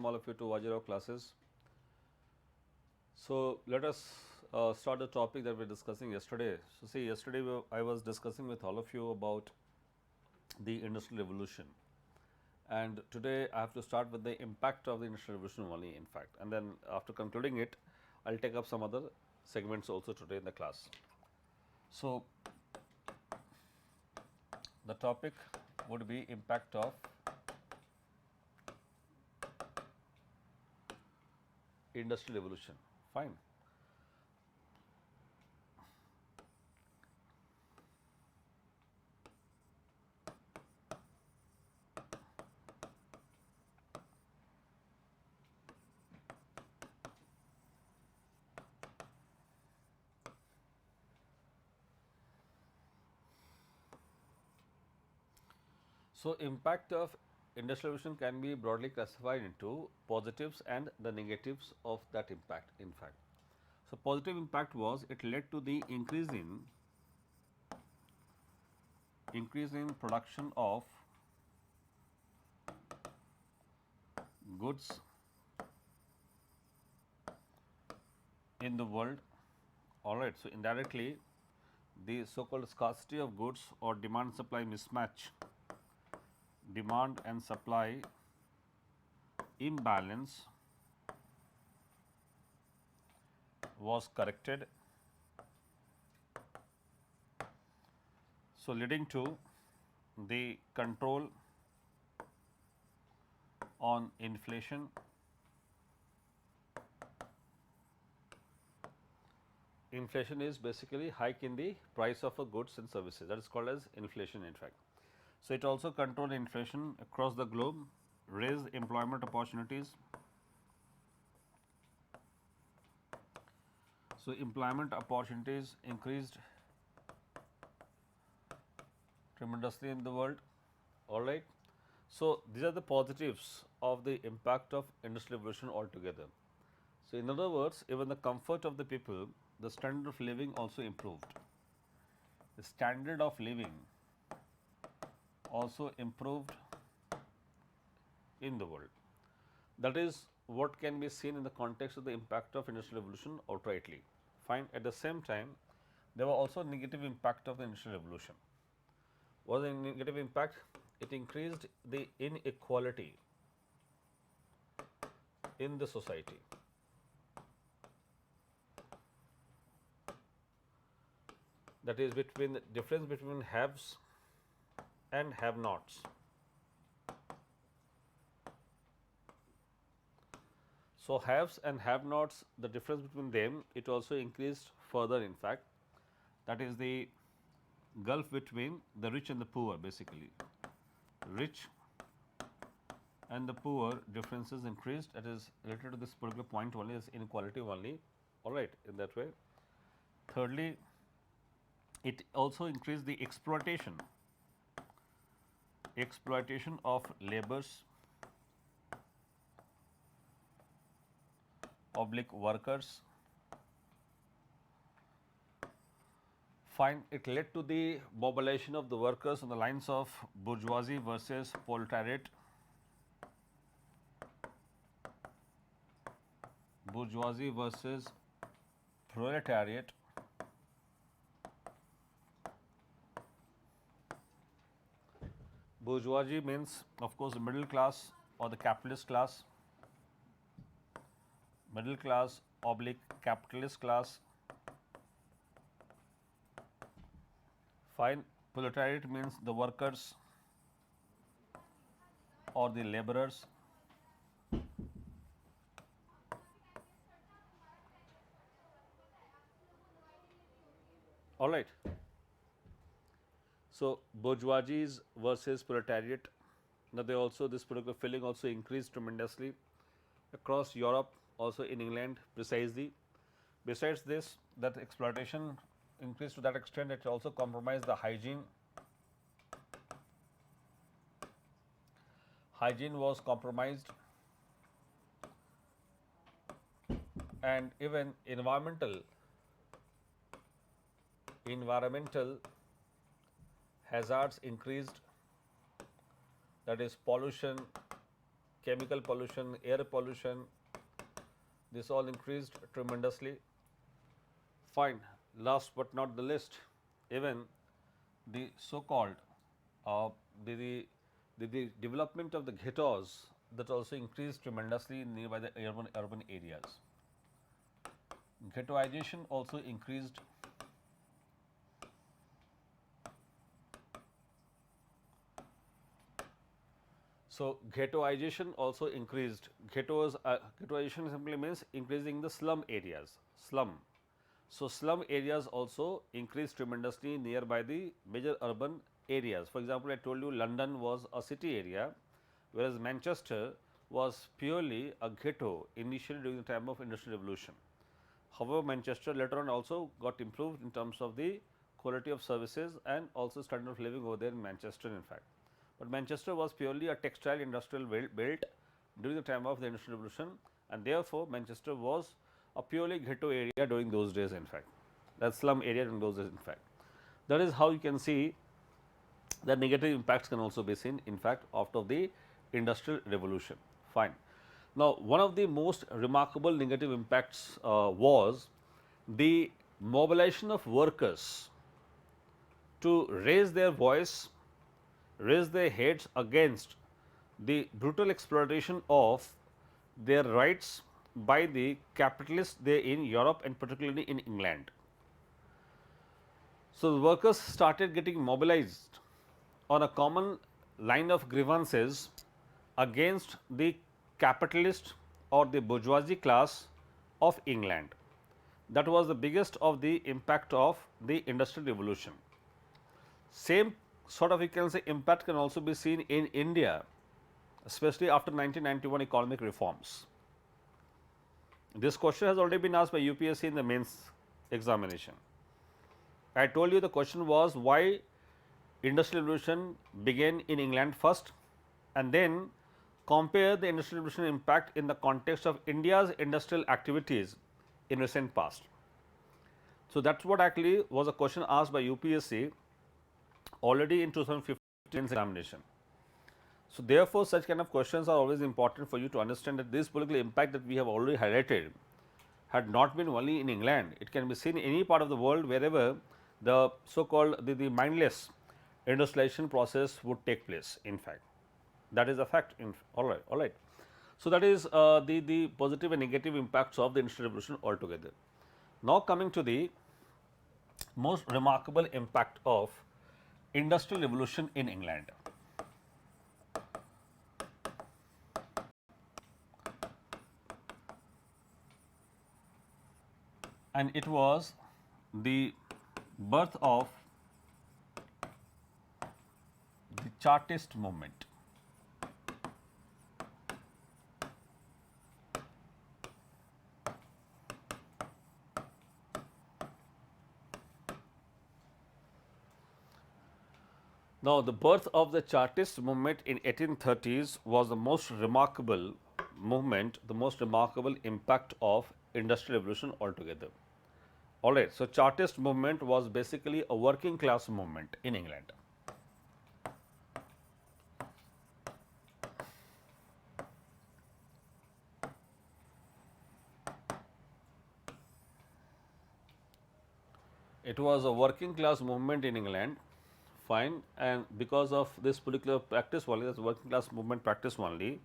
all of you to Vajra classes. So, let us start the topic that we were discussing yesterday. So, see, yesterday I was discussing with all of you about the Industrial Revolution, and today I have to start with the impact of the Industrial Revolution only, in fact, and then after concluding it, I will take up some other segments also today in the class. So, the topic would be impact of Industrial Revolution. Fine. So, impact of industrial revolution can be broadly classified into positives and the negatives of that impact, in fact. So, positive impact was it led to the increase in production of goods in the world. All right. So, indirectly the so called scarcity of goods or demand supply mismatch, demand and supply imbalance was corrected. So, leading to the control on inflation. Inflation is basically hike in the price of a goods and services, that is called as inflation, in fact. So, it also controlled inflation across the globe, raised employment opportunities. So, employment opportunities increased tremendously in the world. All right. So, these are the positives of the impact of industrial revolution altogether. So, in other words, even the comfort of the people, the standard of living also improved. The standard of living also improved in the world. That is what can be seen in the context of the impact of industrial revolution outrightly. Fine. At the same time, there were also negative impact of the industrial revolution. What was the negative impact? It increased the inequality in the society. That is between the difference between haves and have-nots. So, haves and have-nots, the difference between them, it also increased further, in fact. That is the gulf between the rich and the poor, basically. Rich and the poor differences increased. That is related to this particular point only, is inequality only. All right, in that way. Thirdly, it also increased the exploitation of laborers, oblique workers. Fine, it led to the mobilization of the workers on the lines of bourgeoisie versus proletariat. Bourgeoisie versus proletariat. Bourgeoisie means, of course, the middle class or the capitalist class. Middle class oblique capitalist class. Fine, proletariat means the workers or the laborers. All right. So, bourgeoisies versus proletariat. Now, they also, this particular feeling also increased tremendously across Europe, also in England precisely. Besides this, that exploitation increased to that extent, it also compromised the hygiene. Hygiene was compromised, and even environmental hazards increased. That is pollution, chemical pollution, air pollution, this all increased tremendously. Fine. Last but not the least, even the so-called uh, the, the, the development of the ghettos that also increased tremendously nearby the urban areas. Ghettoization also increased. So, ghettoization also increased. Ghettoization simply means increasing the slum areas, slum. So, slum areas also increased tremendously nearby the major urban areas. For example, I told you London was a city area, whereas Manchester was purely a ghetto initially during the time of Industrial Revolution. However, Manchester later on also got improved in terms of the quality of services and also standard of living over there in Manchester in fact. But Manchester was purely a textile industrial belt during the time of the Industrial Revolution, and therefore, Manchester was a purely ghetto area during those days in fact, that slum area during those days in fact. That is how you can see that negative impacts can also be seen in fact after the Industrial Revolution. Fine. Now, one of the most remarkable negative impacts was the mobilization of workers to raise their voice, raise their heads against the brutal exploitation of their rights by the capitalists there in Europe and particularly in England. So, the workers started getting mobilized on a common line of grievances against the capitalist or the bourgeoisie class of England. That was the biggest of the impact of the Industrial Revolution. Same sort of, you can say, impact can also be seen in India, especially after 1991 economic reforms. This question has already been asked by UPSC in the mains examination. I told you the question was why Industrial Revolution began in England first, and then compare the Industrial Revolution impact in the context of India's industrial activities in recent past. So, that is what actually was a question asked by UPSC already in 2015 examination. So, therefore, such kind of questions are always important for you to understand that this particular impact that we have already highlighted had not been only in England, it can be seen in any part of the world wherever the so called the mindless industrialization process would take place in fact. That is a fact in all right. So, that is the positive and negative impacts of the Industrial Revolution altogether. Now, coming to the most remarkable impact of Industrial Revolution in England. And it was the birth of the Chartist movement. Now, the birth of the Chartist movement in 1830s was the most remarkable movement, the most remarkable impact of Industrial Revolution altogether. Alright, so Chartist movement was basically a working class movement in England. It was a working class movement in England, fine, and because of this particular practice only, that's working class movement practice only,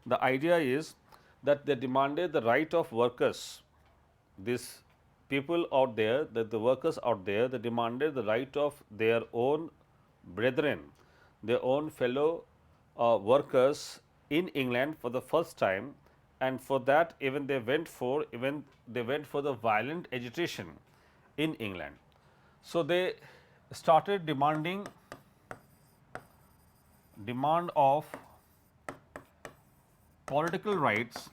the idea is that they demanded the right of workers, these people out there, that the workers out there, they demanded the right of their own brethren, their own fellow workers in England for the first time, and for that even they went for the violent agitation in England. So, they started demand of political rights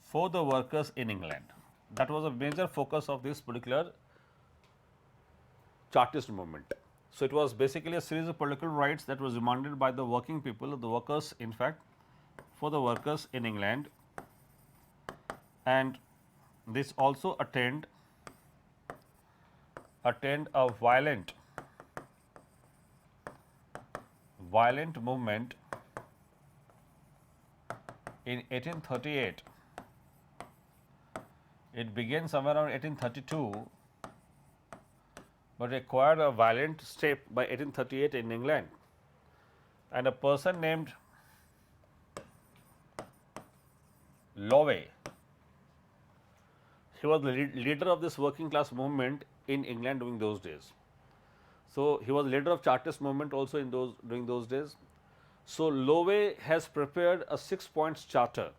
for the workers in England. That was a major focus of this particular Chartist movement. So, it was basically a series of political rights that was demanded by the working people, the workers in fact, for the workers in England, and this also attained a violent movement in 1838. It began somewhere around 1832, but acquired a violent step by 1838 in England. And a person named Lowe, he was the leader of this working class movement in England during those days. So, he was leader of Chartist movement also in during those days. So, Lowe has prepared a 6 points charter.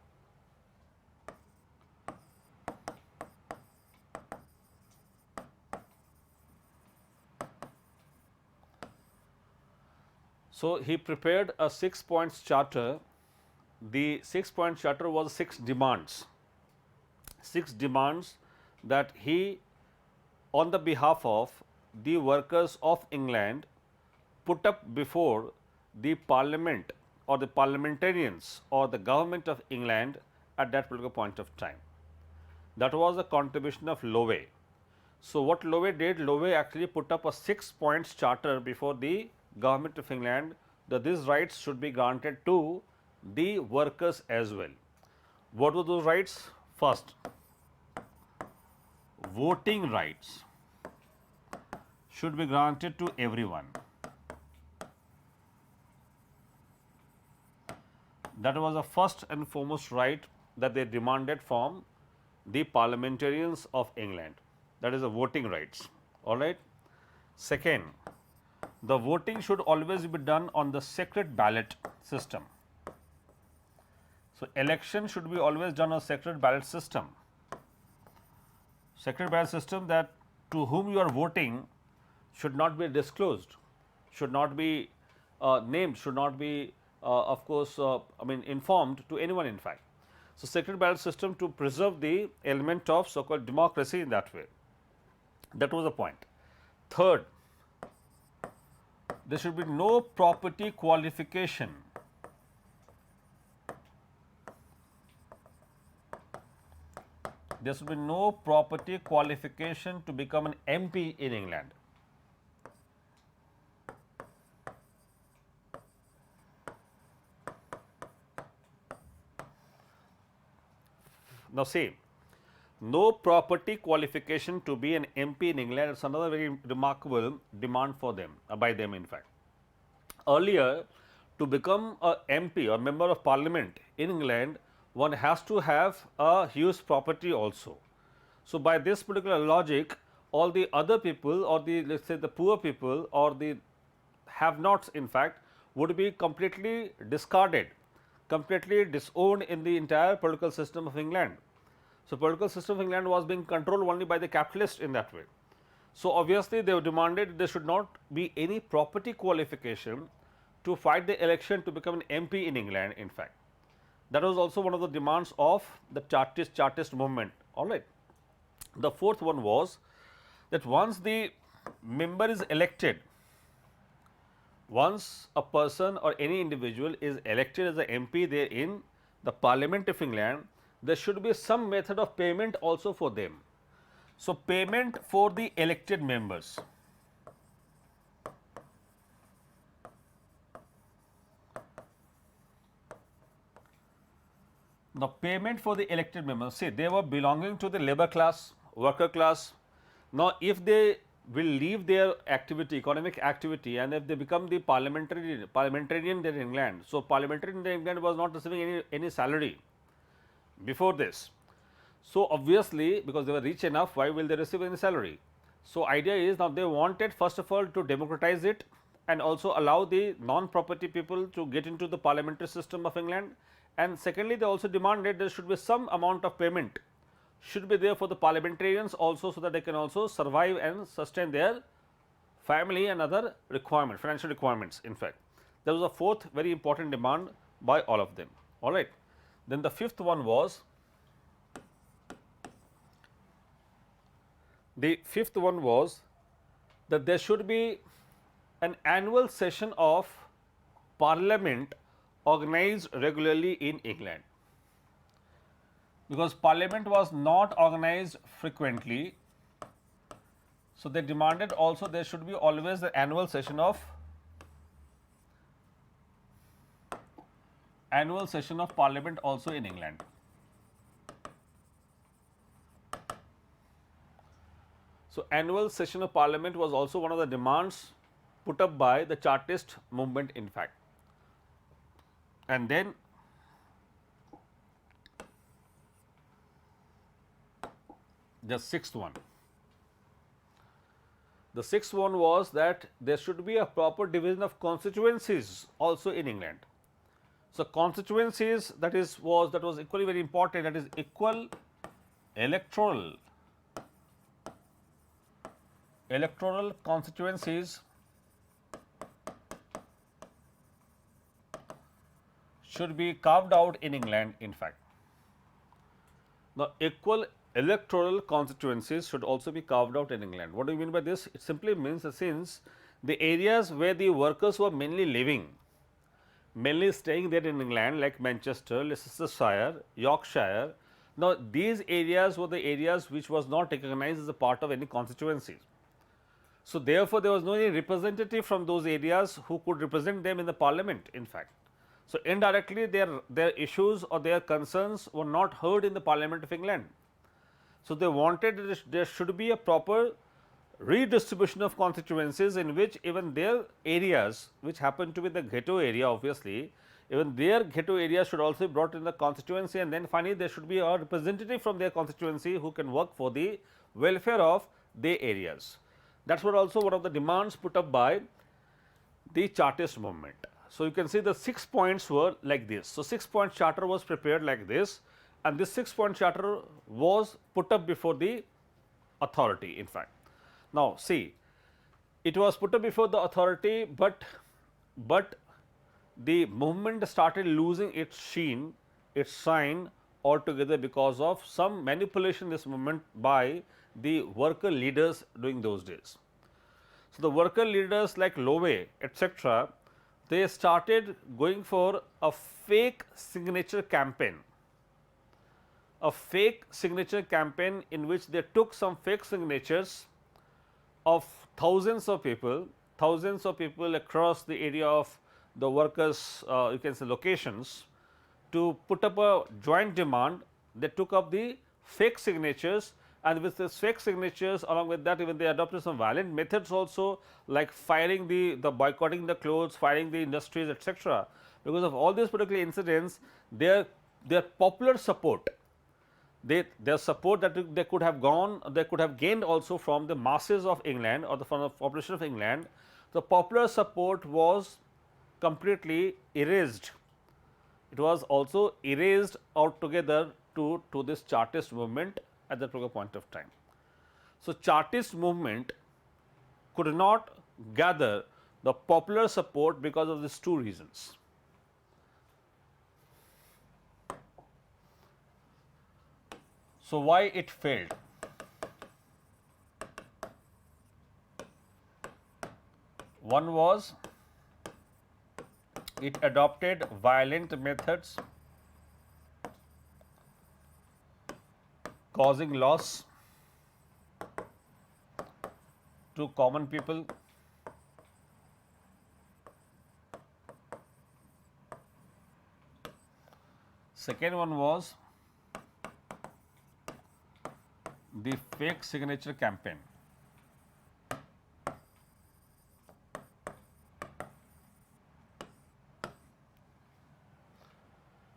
So, he prepared a 6 points charter. The 6 point charter was 6 demands. 6 demands that he, on the behalf of the workers of England, put up before the parliament or the parliamentarians or the government of England at that particular point of time. That was the contribution of Lowe. So, what Lowe did, Lowe actually put up a 6 points charter before the government of England that these rights should be granted to the workers as well. What were those rights? First, voting rights should be granted to everyone. That was the first and foremost right that they demanded from the parliamentarians of England. That is the voting rights. All right. Second, the voting should always be done on the secret ballot system. So, election should be always done on secret ballot system. Secret ballot system, that to whom you are voting should not be disclosed, should not be named, should not be of course, informed to anyone in fact. So, secret ballot system to preserve the element of so called democracy in that way. That was the point. Third, there should be no property qualification. There should be no property qualification to become an MP in England. Now, see, no property qualification to be an MP in England is another very remarkable demand for them, by them in fact. Earlier, to become a MP or member of parliament in England, one has to have a huge property also. So, by this particular logic, all the other people or the, let us say, the poor people or the have nots in fact would be completely discarded, completely disowned in the entire political system of England. So, political system of England was being controlled only by the capitalists in that way. So, obviously, they have demanded there should not be any property qualification to fight the election to become an MP in England in fact. That was also one of the demands of the Chartist movement. All right. The fourth one was that once the member is elected, once a person or any individual is elected as an MP there in the Parliament of England, there should be some method of payment also for them. So, payment for the elected members. Now, payment for the elected members, see, they were belonging to the labor class, worker class. Now, if they will leave their activity, economic activity, and if they become the parliamentarian in England, so parliamentarian in England was not receiving any salary before this. So, obviously, because they were rich enough, why will they receive any salary? So, idea is now they wanted first of all to democratize it and also allow the non-property people to get into the parliamentary system of England, and secondly, they also demanded there should be some amount of payment should be there for the parliamentarians also, so that they can also survive and sustain their family and other requirements, financial requirements in fact. There was a fourth very important demand by all of them. All right. Then the fifth one was, that there should be an annual session of parliament organized regularly in England, because parliament was not organized frequently. So, they demanded also there should be always the annual session of annual session of parliament also in England. So, annual session of parliament was also one of the demands put up by the Chartist movement in fact. And then the sixth one. The sixth one was that there should be a proper division of constituencies also in England. So, constituencies that was equally very important, that is equal electoral constituencies should be carved out in England in fact. Now, equal electoral constituencies should also be carved out in England. What do you mean by this? It simply means that since the areas where the workers were mainly living, mainly staying there in England like Manchester, Leicestershire, Yorkshire, now these areas were the areas which was not recognized as a part of any constituencies. So, therefore, there was no any representative from those areas who could represent them in the parliament in fact. So, indirectly their issues or their concerns were not heard in the Parliament of England. So, they wanted that there should be a proper redistribution of constituencies in which even their areas, which happen to be the ghetto area obviously, even their ghetto area should also be brought in the constituency, and then finally, there should be a representative from their constituency who can work for the welfare of their areas. That was also one of the demands put up by the Chartist movement. So, you can see the 6 points were like this. So, 6-point charter was prepared like this, and this 6-point charter was put up before the authority in fact. Now, see, it was put up before the authority, but the movement started losing its sheen, its shine altogether because of some manipulation in this movement by the worker leaders during those days. So, the worker leaders like Lowe etc., they started going for a fake signature campaign, in which they took some fake signatures of thousands of people across the area of the workers, you can say locations, to put up a joint demand. They took up the fake signatures, and with the fake signatures, along with that, even they adopted some violent methods also, like firing the boycotting the clothes, firing the industries etc. Because of all these particular incidents, their popular support, their support that they could have gained also from the masses of England or from the population of England, the popular support was completely erased. It was also erased altogether to this Chartist movement at that particular point of time. So, Chartist movement could not gather the popular support because of these two reasons. So, why it failed? One was it adopted violent methods causing loss to common people. Second one was the fake signature campaign.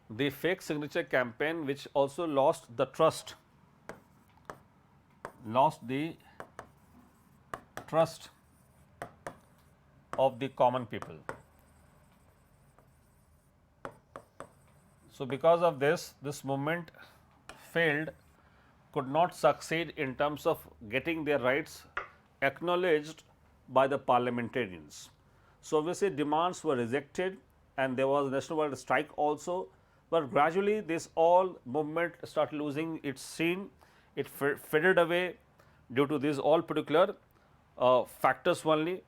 The fake signature campaign, which also lost the trust of the common people. So, because of this movement failed, could not succeed in terms of getting their rights acknowledged by the parliamentarians. So, obviously, demands were rejected and there was nationwide strike also, but gradually this all movement started losing its sheen, it faded away due to these all particular factors only.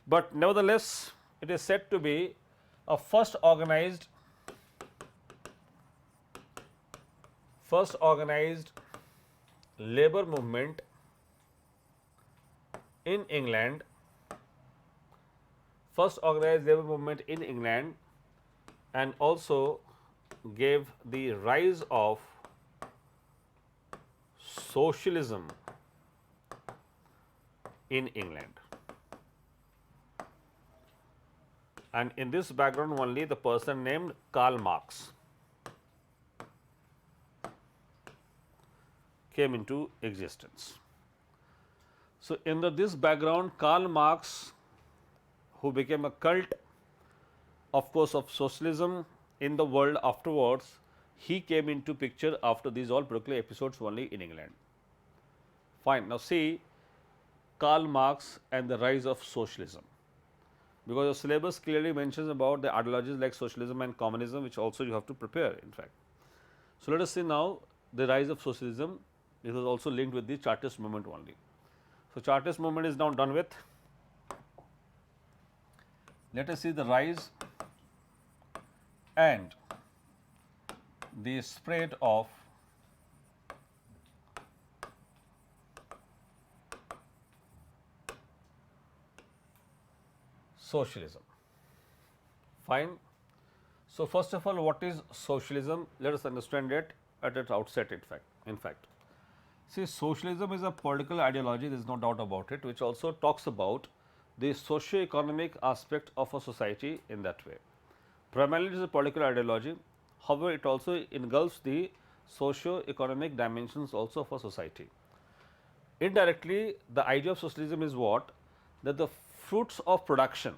But nevertheless, it is said to be a first organized labor movement in England, and also gave the rise of socialism in England. And in this background only the person named Karl Marx came into existence. So, in this background, Karl Marx, who became a cult, of course, of socialism in the world afterwards, he came into picture after these all particular episodes only in England. Fine. Now, see Karl Marx and the rise of socialism, because the syllabus clearly mentions about the ideologies like socialism and communism, which also you have to prepare in fact. So, let us see now the rise of socialism. It was also linked with the Chartist movement only. So, Chartist movement is now done with. Let us see the rise and the spread of socialism. Fine. So, first of all, what is socialism? Let us understand it at its outset. In fact, see, socialism is a political ideology. There is no doubt about it, which also talks about the socio-economic aspect of a society in that way. Primarily, it is a political ideology. However, it also engulfs the socio-economic dimensions also of a society. Indirectly, the idea of socialism is what? That the fruits of production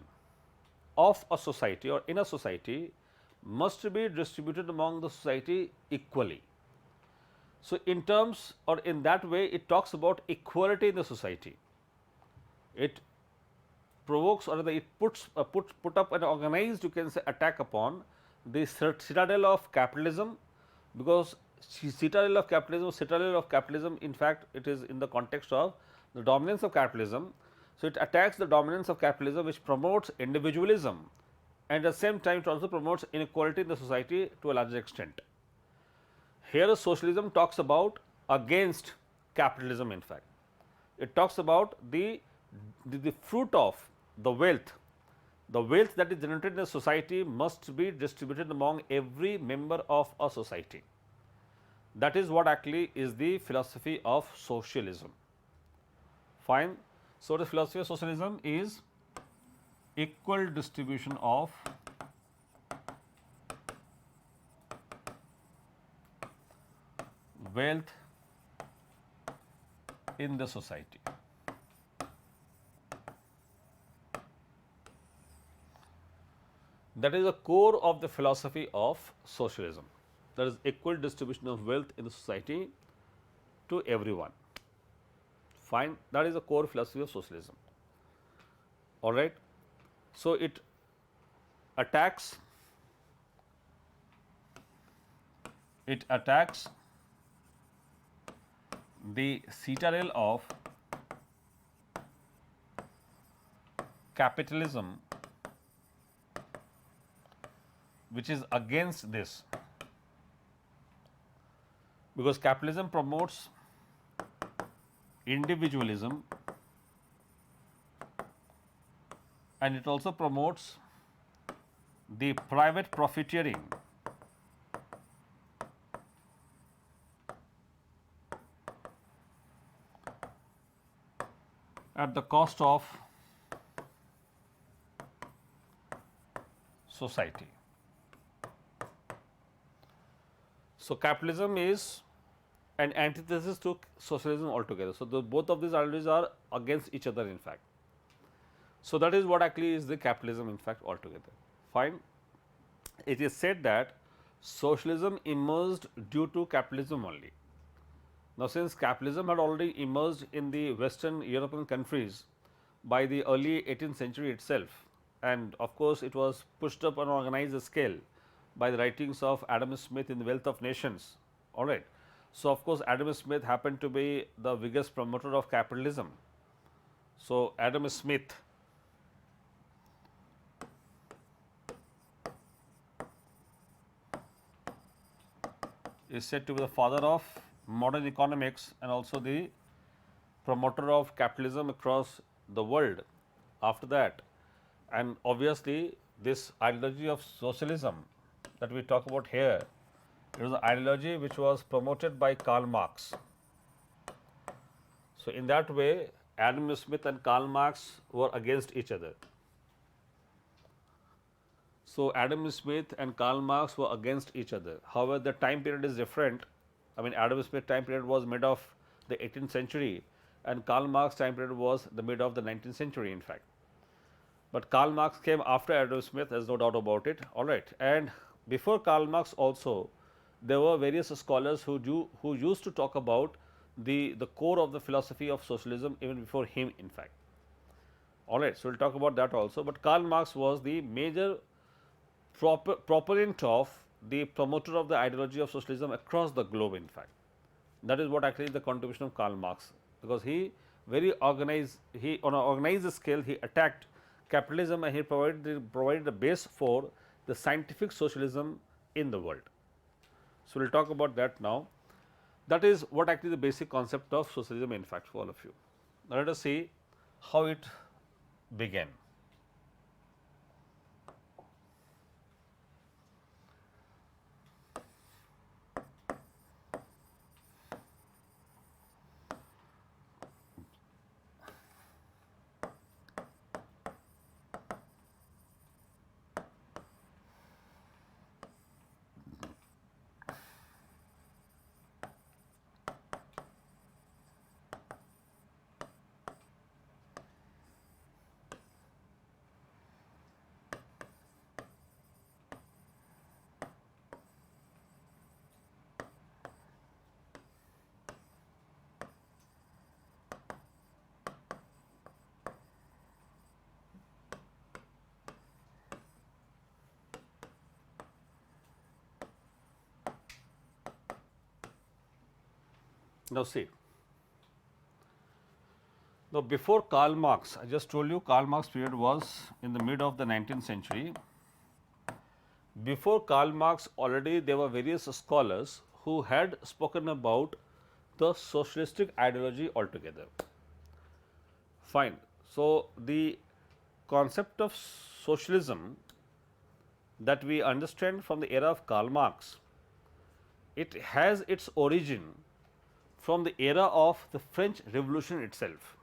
of a society or in a society must be distributed among the society equally. So, in terms or in that way, it talks about equality in the society. It provokes or it put up an organized, you can say, attack upon the citadel of capitalism, because citadel of capitalism in fact it is in the context of the dominance of capitalism. So, it attacks the dominance of capitalism, which promotes individualism, and at the same time it also promotes inequality in the society to a larger extent. Here socialism talks about against capitalism. In fact, it talks about the fruit of the wealth that is generated in a society must be distributed among every member of a society. That is what actually is the philosophy of socialism. Fine. So, the philosophy of socialism is equal distribution of wealth in the society. That is the core of the philosophy of socialism. That is equal distribution of wealth in the society to everyone. Fine. That is the core philosophy of socialism. All right. So, it attacks the citadel of capitalism, which is against this, because capitalism promotes individualism and it also promotes the private profiteering at the cost of society. So, capitalism is an antithesis to socialism altogether. So, both of these ideologies are against each other in fact. So, that is what actually is the capitalism in fact altogether. Fine. It is said that socialism emerged due to capitalism only. Now, since capitalism had already emerged in the Western European countries by the early 18th century itself, and of course, it was pushed up on an organized scale by the writings of Adam Smith in the Wealth of Nations. All right. So, of course, Adam Smith happened to be the biggest promoter of capitalism. So, Adam Smith is said to be the father of modern economics and also the promoter of capitalism across the world after that. And obviously, this ideology of socialism that we talk about here, it was an ideology which was promoted by Karl Marx. So, in that way, Adam Smith and Karl Marx were against each other. So, Adam Smith and Karl Marx were against each other. However, the time period is different. I mean, Adam Smith time period was mid of the 18th century and Karl Marx time period was the mid of the 19th century in fact. But Karl Marx came after Adam Smith, there is no doubt about it, all right. And before Karl Marx also, there were various scholars who used to talk about the core of the philosophy of socialism even before him in fact. All right, so we will talk about that also, but Karl Marx was the major proponent of the promoter of the ideology of socialism across the globe in fact. That is what actually the contribution of Karl Marx, because he very organized, he on an organized scale he attacked capitalism and he provided the base for the scientific socialism in the world. So, we will talk about that now. That is what actually the basic concept of socialism in fact for all of you. Now, let us see how it began. Now, see, now before Karl Marx, I just told you Karl Marx period was in the mid of the 19th century. Before Karl Marx, already there were various scholars who had spoken about the socialistic ideology altogether. Fine. So, the concept of socialism that we understand from the era of Karl Marx, it has its origin from the era of the French Revolution itself.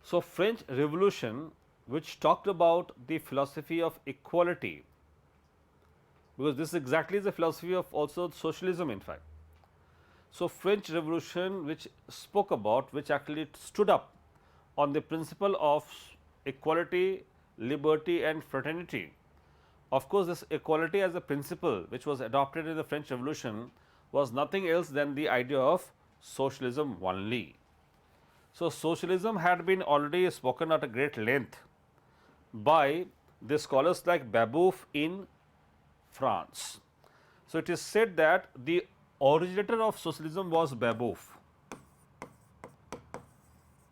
So, French Revolution, which talked about the philosophy of equality, because this is exactly the philosophy of also socialism in fact. So, French Revolution which spoke about, which actually stood up on the principle of equality, liberty and fraternity. Of course, this equality as a principle which was adopted in the French Revolution was nothing else than the idea of socialism only. So, socialism had been already spoken at a great length by the scholars like Babeuf in France. So, it is said that the originator of socialism was Babeuf.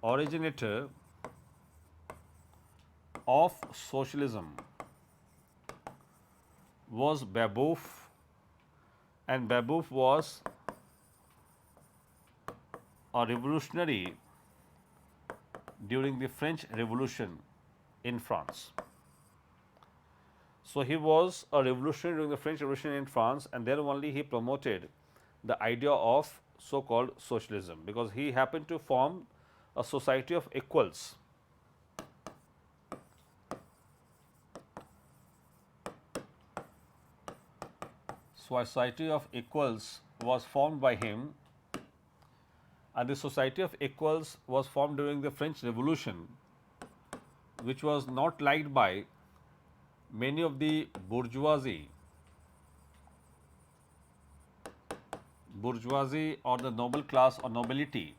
Originator of socialism was Babeuf, and Babeuf was a revolutionary during the French Revolution in France. So, he was a revolutionary during the French Revolution in France, and there only he promoted the idea of so called socialism, because he happened to form a society of equals. So, a society of equals was formed by him, and the society of equals was formed during the French Revolution, which was not liked by many of the bourgeoisie or the noble class or nobility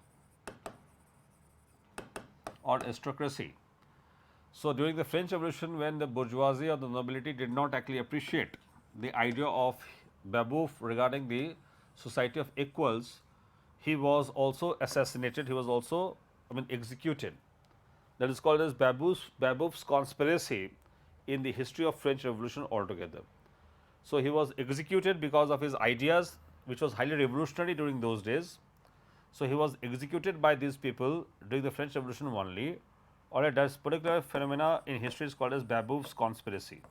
or aristocracy. So, during the French Revolution, when the bourgeoisie or the nobility did not actually appreciate the idea of Babeuf regarding the society of equals, he was also assassinated, he was also executed. That is called as Babeuf's conspiracy in the history of French Revolution altogether. So, he was executed because of his ideas, which was highly revolutionary during those days. So, he was executed by these people during the French Revolution only. Alright, that particular phenomena in history is called as Babeuf's conspiracy.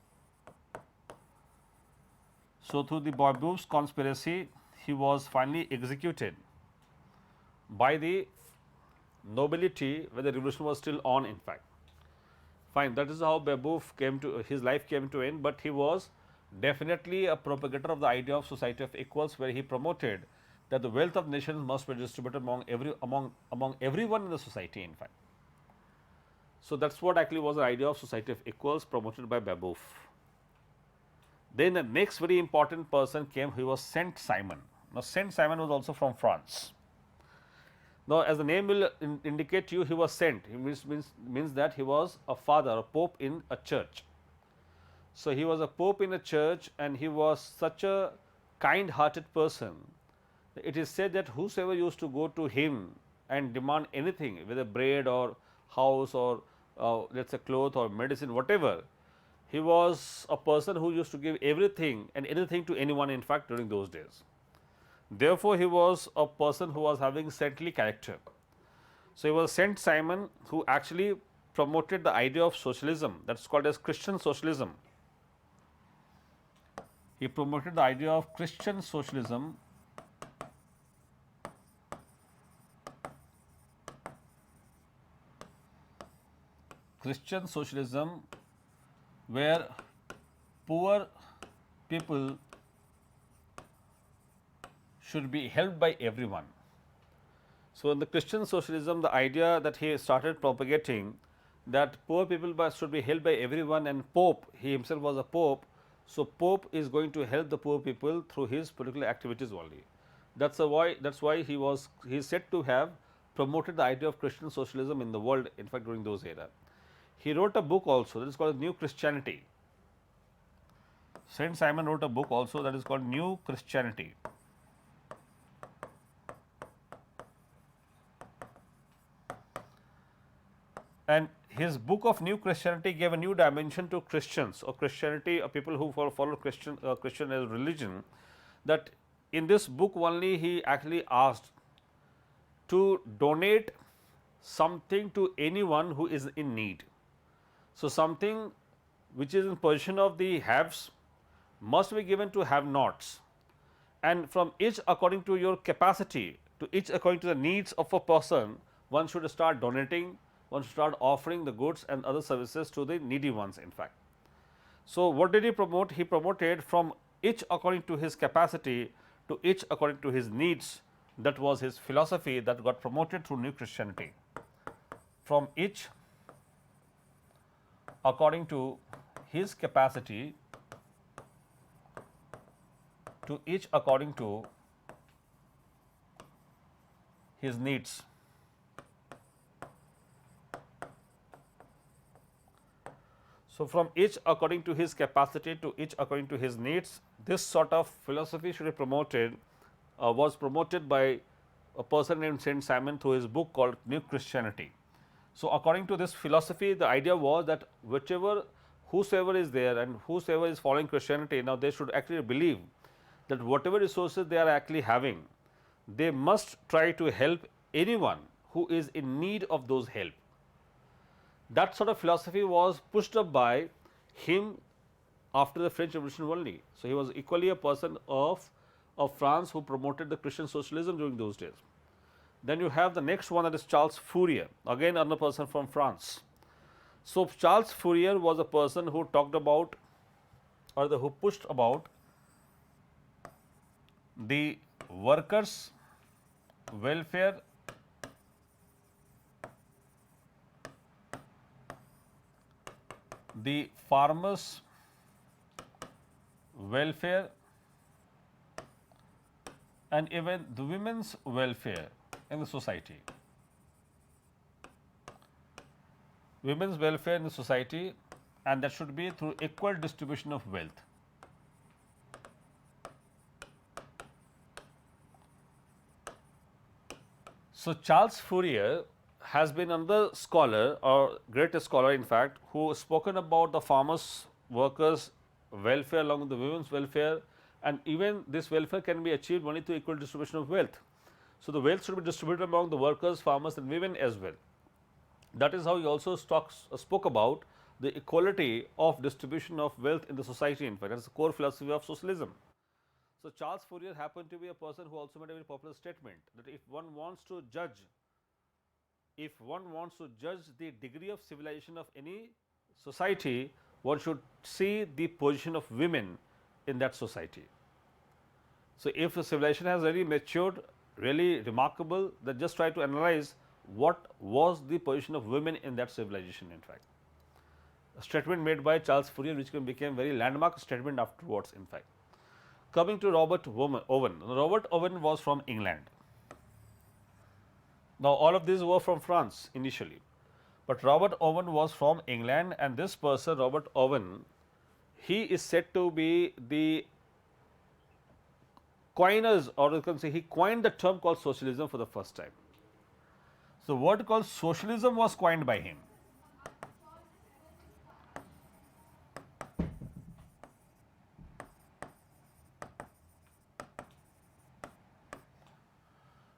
So, through the Babeuf's conspiracy, he was finally executed by the nobility when the revolution was still on, in fact. Fine, that is how Babeuf came to, his life came to end, but he was definitely a propagator of the idea of society of equals, where he promoted that the wealth of nations must be distributed among everyone in the society, in fact. So, that is what actually was the idea of society of equals promoted by Babeuf. Then the next very important person came, he was Saint Simon. Now, Saint Simon was also from France. Now, as the name will indicate to you, he was sent. He means that he was a father, a pope in a church. So, he was a pope in a church, and he was such a kind-hearted person. It is said that whosoever used to go to him and demand anything, whether bread or house or let us say cloth or medicine, whatever, he was a person who used to give everything and anything to anyone, in fact, during those days. Therefore, he was a person who was having saintly character. So, he was Saint Simon, who actually promoted the idea of socialism, that is called as Christian socialism. He promoted the idea of Christian socialism, where poor people should be helped by everyone. So, in the Christian socialism, the idea that he started propagating, that poor people should be helped by everyone, and Pope, he himself was a Pope. So, Pope is going to help the poor people through his particular activities only. That is why he is said to have promoted the idea of Christian socialism in the world, in fact, during those era. He wrote a book also that is called New Christianity. Saint Simon wrote a book also that is called New Christianity. And his book of New Christianity gave a new dimension to Christians or Christianity, or people who follow Christian as religion, that in this book only he actually asked to donate something to anyone who is in need. So, something which is in possession of the haves must be given to have nots, and from each according to your capacity, to each according to the needs of a person, one should start donating, one should start offering the goods and other services to the needy ones, in fact. So, what did he promote? He promoted from each according to his capacity to each according to his needs. That was his philosophy that got promoted through New Christianity. From each according to his capacity to each according to his needs. So, from each according to his capacity to each according to his needs, this sort of philosophy should be promoted, was promoted by a person named Saint Simon through his book called New Christianity. So, according to this philosophy, the idea was that whosoever is there and whosoever is following Christianity, now they should actually believe that whatever resources they are actually having, they must try to help anyone who is in need of those help. That sort of philosophy was pushed up by him after the French Revolution only. So, he was equally a person of France who promoted the Christian socialism during those days. Then you have the next one, that is Charles Fourier, again another person from France. So, Charles Fourier was a person who talked about, or who pushed about the workers' welfare the farmers' welfare and even the women's welfare in the society. Women's welfare in the society, and that should be through equal distribution of wealth. So, Charles Fourier has been another scholar, or greatest scholar in fact, who spoken about the farmers, workers' welfare along with the women's welfare, and even this welfare can be achieved only through equal distribution of wealth. So, the wealth should be distributed among the workers, farmers and women as well. That is how he also spoke about the equality of distribution of wealth in the society, in fact that is the core philosophy of socialism. So, Charles Fourier happened to be a person who also made a very popular statement that if one wants to judge the degree of civilization of any society, one should see the position of women in that society. So, if a civilization has really matured, really remarkable, then just try to analyze what was the position of women in that civilization in fact. A statement made by Charles Fourier which became very landmark statement afterwards in fact. Coming to Robert Owen. Robert Owen was from England. Now, all of these were from France initially, but Robert Owen was from England, and this person Robert Owen, he is said to be the coiners, or you can say he coined the term called socialism for the first time. So, word called socialism was coined by him.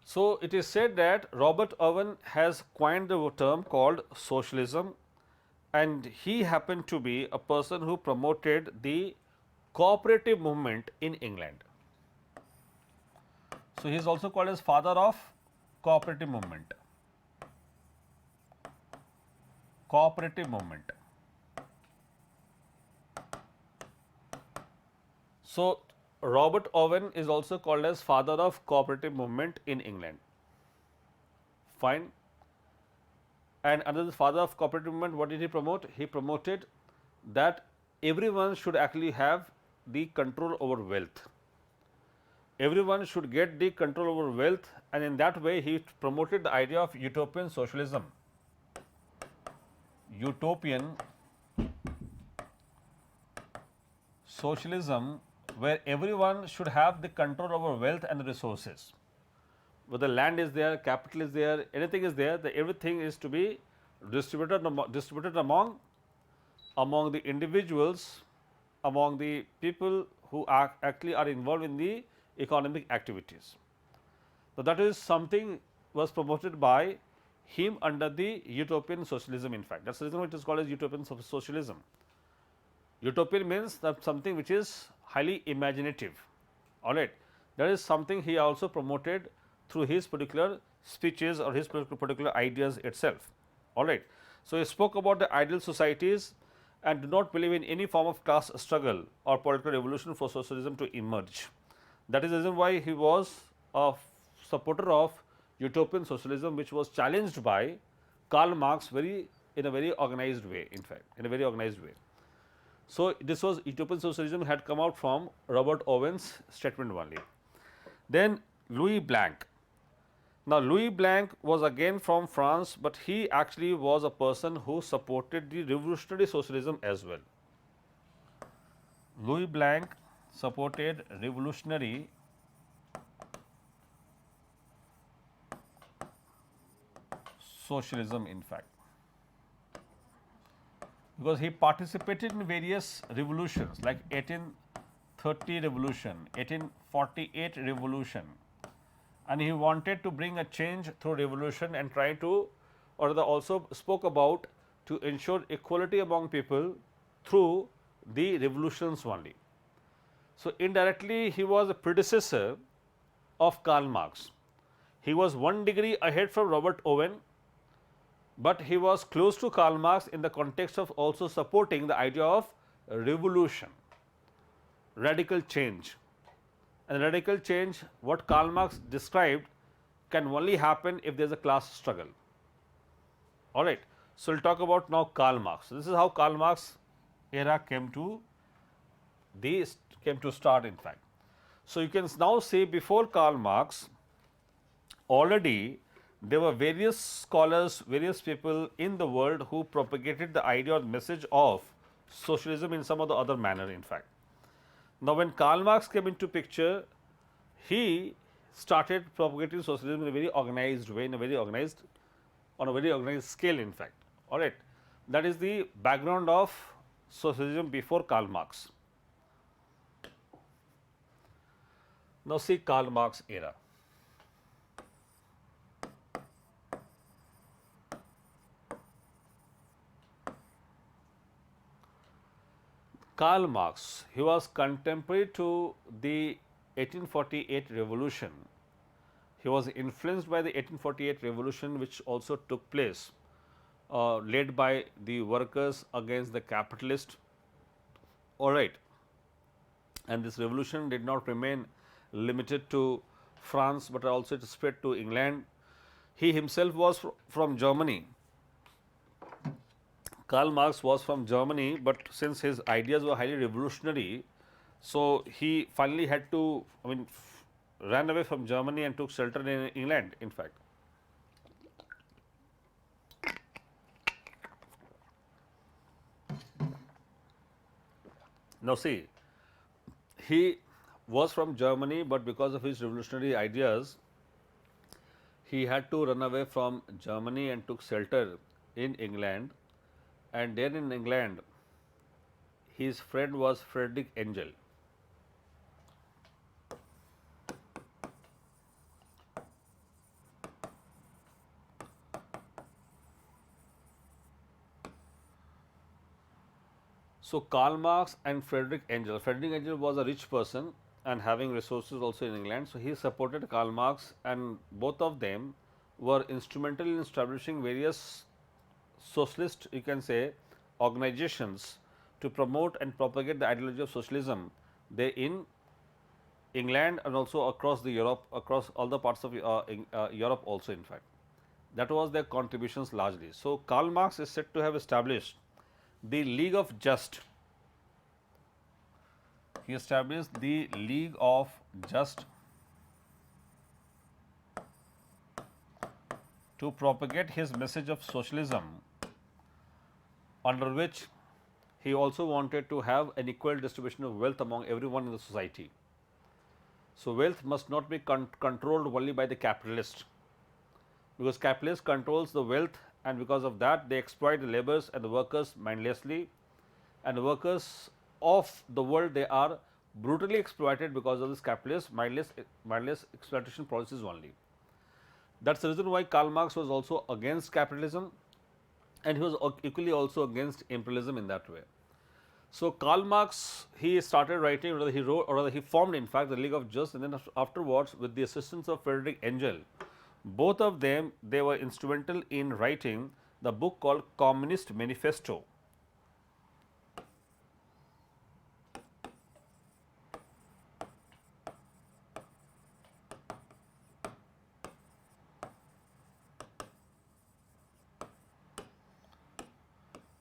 So, it is said that Robert Owen has coined the term called socialism, and he happened to be a person who promoted the cooperative movement in England. So, he is also called as father of cooperative movement. Cooperative movement. So, Robert Owen is also called as father of cooperative movement in England. Fine. And under the father of cooperative movement, what did he promote? He promoted that everyone should actually have the control over wealth. Everyone should get the control over wealth, and in that way he promoted the idea of utopian socialism. Utopian socialism, where everyone should have the control over wealth and resources. Whether land is there, capital is there, anything is there, everything is to be distributed among the individuals, among the people who actually are involved in the economic activities. So, that is something was promoted by him under the utopian socialism in fact. That is the reason why it is called as utopian socialism. Utopian means that something which is highly imaginative, all right. That is something he also promoted through his particular speeches or his particular ideas itself, all right. So, he spoke about the ideal societies and do not believe in any form of class struggle or political revolution for socialism to emerge. That is the reason why he was a supporter of utopian socialism, which was challenged by Karl Marx in a very organized way, in fact, in a very organized way. So, this was utopian socialism had come out from Robert Owen's statement only. Then Louis Blanc. Now, Louis Blanc was again from France, but he actually was a person who supported the revolutionary socialism as well. Louis Blanc supported revolutionary socialism in fact, because he participated in various revolutions like 1830 revolution, 1848 revolution, and he wanted to bring a change through revolution and try to, or also spoke about to ensure equality among people through the revolutions only. So, indirectly he was a predecessor of Karl Marx. He was one degree ahead from Robert Owen, but he was close to Karl Marx in the context of also supporting the idea of revolution, radical change. And radical change, what Karl Marx described, can only happen if there is a class struggle. All right. So, we will talk about now Karl Marx. So, this is how Karl Marx era came to start in fact. So, you can now say before Karl Marx, already there were various scholars, various people in the world who propagated the idea or message of socialism in some of the other manner in fact. Now, when Karl Marx came into picture, he started propagating socialism in a very organized way, on a very organized scale in fact, all right. That is the background of socialism before Karl Marx. Now, see Karl Marx era. Karl Marx, he was contemporary to the 1848 revolution. He was influenced by the 1848 revolution, which also took place, led by the workers against the capitalist. All right, and this revolution did not remain limited to France, but also it spread to England. He himself was from Germany. Karl Marx was from Germany, but since his ideas were highly revolutionary, so he finally had to, ran away from Germany and took shelter in England, in fact. Now, see, he was from Germany, but because of his revolutionary ideas, he had to run away from Germany and took shelter in England. And there in England, his friend was Friedrich Engel. So, Karl Marx and Friedrich Engel. Friedrich Engel was a rich person and having resources also in England. So, he supported Karl Marx, and both of them were instrumental in establishing various socialist, you can say, organizations to promote and propagate the ideology of socialism. They in England and also across the Europe, across all the parts of Europe also, in fact. That was their contributions largely. So, Karl Marx is said to have established the League of Just. He established the League of Just to propagate his message of socialism, under which he also wanted to have an equal distribution of wealth among everyone in the society. So, wealth must not be controlled only by the capitalist, because capitalist controls the wealth, and because of that they exploit the laborers and the workers mindlessly, and the workers of the world, they are brutally exploited because of this capitalist mindless exploitation policies only. That is the reason why Karl Marx was also against capitalism, and he was equally also against imperialism in that way. So, Karl Marx, he started writing, or rather he wrote, or rather he formed in fact the League of Just, and then afterwards with the assistance of Friedrich Engel, both of them, they were instrumental in writing the book called Communist Manifesto.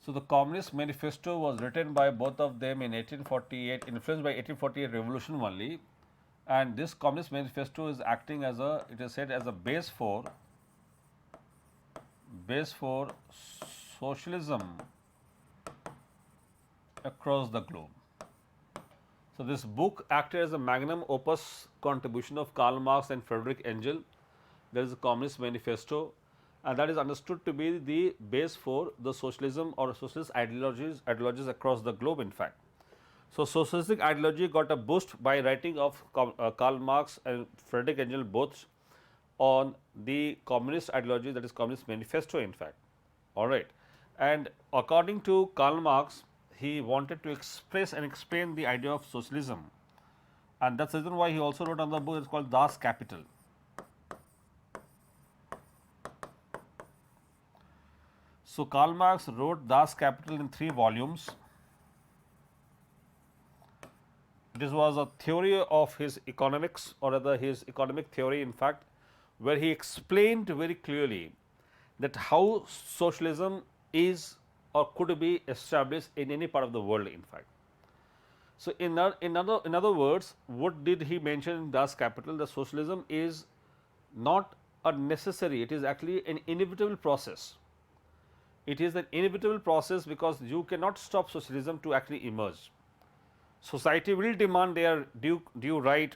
So, the Communist Manifesto was written by both of them in 1848, influenced by 1848 revolution only, and this Communist Manifesto is acting as a, it is said, as a base for socialism across the globe. So, this book acted as a magnum opus contribution of Karl Marx and Friedrich Engel. There is a Communist Manifesto, and that is understood to be the base for the socialism or socialist ideologies across the globe, in fact. So, socialistic ideology got a boost by writing of Karl Marx and Friedrich Engel both on the communist ideology, that is Communist Manifesto, in fact. All right. And according to Karl Marx, he wanted to express and explain the idea of socialism, and that is the reason why he also wrote another book, it is called Das Kapital. So, Karl Marx wrote Das Kapital in 3 volumes. This was a theory of his economics, or rather his economic theory, in fact, where he explained very clearly that how socialism is or could be established in any part of the world, in fact. So, in other words, what did he mention in Das Kapital? The socialism is not a necessary, it is actually an inevitable process. It is an inevitable process because you cannot stop socialism to actually emerge. Society will demand their due right.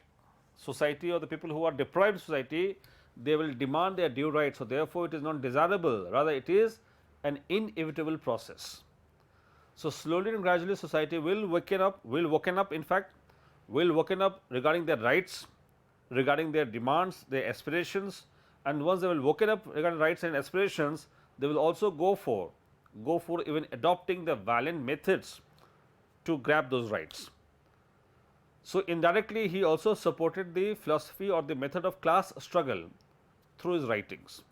Society, or the people who are deprived society, they will demand their due right. So, therefore, it is not desirable, rather it is an inevitable process. So, slowly and gradually society will waken up, in fact, will waken up regarding their rights, regarding their demands, their aspirations, and once they will waken up regarding rights and aspirations, they will also go for even adopting the violent methods to grab those rights. So, indirectly he also supported the philosophy or the method of class struggle through his writings.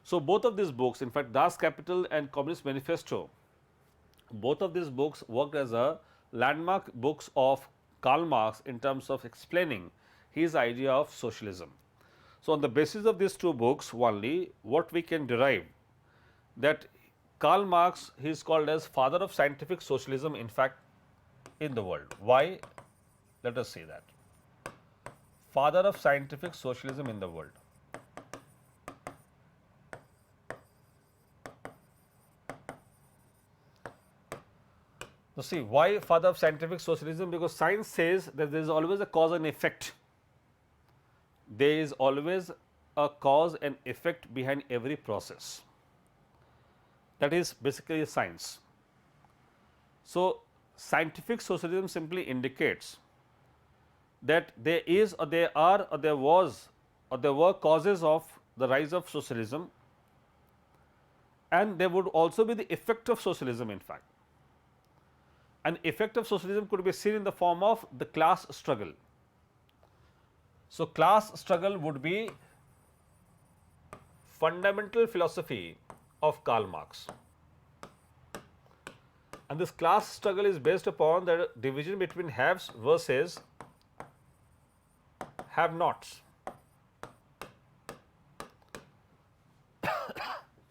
So, both of these books, in fact Das Kapital and Communist Manifesto, both of these books worked as a landmark books of Karl Marx in terms of explaining his idea of socialism. So, on the basis of these two books only, what we can derive that Karl Marx, he is called as father of scientific socialism in fact in the world. Why? Let us see that. Father of scientific socialism in the world. Now, see why father of scientific socialism? Because science says that there is always a cause and effect. There is always a cause and effect behind every process. That is basically science. So, scientific socialism simply indicates that there is or there are or there was or there were causes of the rise of socialism, and there would also be the effect of socialism in fact. An effect of socialism could be seen in the form of the class struggle. So, class struggle would be fundamental philosophy of Karl Marx, and this class struggle is based upon the division between haves versus have-nots.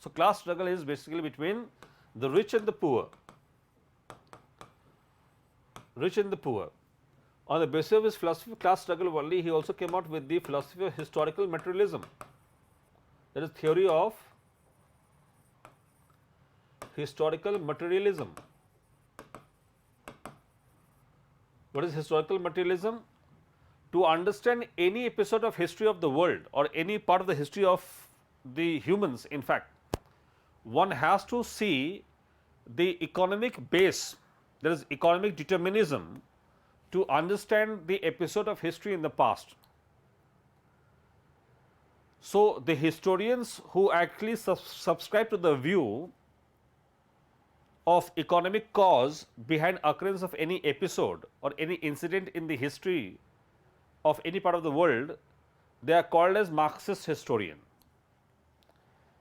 So, class struggle is basically between the rich and the poor. Rich and the poor. On the basis of his philosophy of class struggle only, he also came out with the philosophy of historical materialism. That is theory of historical materialism. What is historical materialism? To understand any episode of history of the world or any part of the history of the humans, in fact, one has to see the economic base, there is economic determinism, to understand the episode of history in the past. So, the historians who actually subscribe to the view of economic cause behind occurrence of any episode or any incident in the history of any part of the world, they are called as Marxist historian.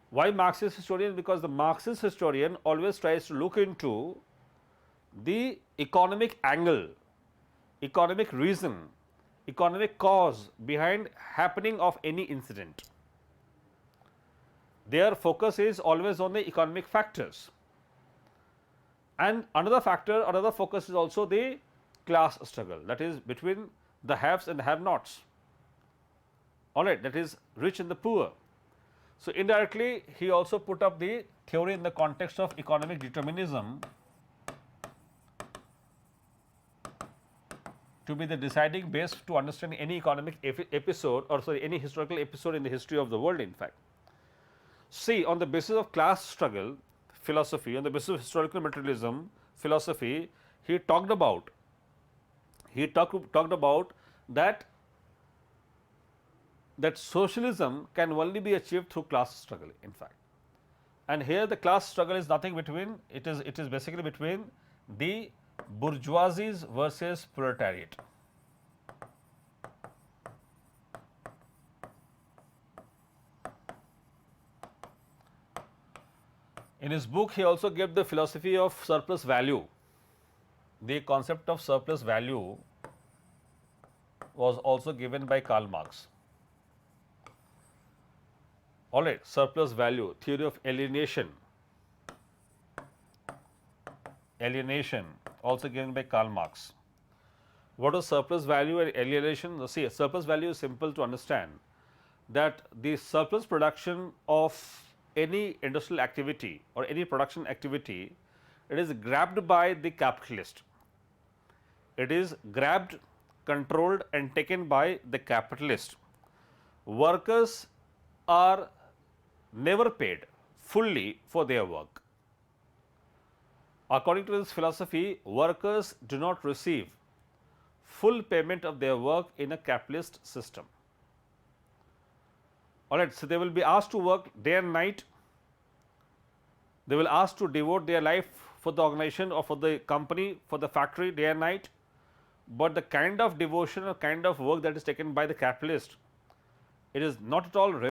Why Marxist historian? Because the Marxist historian always tries to look into the economic angle, economic reason, economic cause behind happening of any incident. Their focus is always on the economic factors. And another factor, another focus is also the class struggle, that is between the haves and the have-nots. All right, that is rich and the poor. So, indirectly he also put up the theory in the context of economic determinism to be the deciding base to understand any economic episode or sorry any historical episode in the history of the world in fact. See, on the basis of class struggle philosophy, on the basis of historical materialism philosophy, he talked about that socialism can only be achieved through class struggle in fact. And here the class struggle is nothing between, it is basically between the bourgeoisies versus proletariat. In his book, he also gave the philosophy of surplus value. The concept of surplus value was also given by Karl Marx. All right, surplus value, theory of alienation. Alienation also given by Karl Marx. What is surplus value and alienation? See, surplus value is simple to understand, that the surplus production of any industrial activity or any production activity, it is grabbed by the capitalist. It is grabbed, controlled and taken by the capitalist. Workers are never paid fully for their work. According to this philosophy, workers do not receive full payment of their work in a capitalist system. All right, so they will be asked to work day and night. They will ask to devote their life for the organization or for the company, for the factory day and night. but the kind of devotion or kind of work that is taken by the capitalist, it is not at all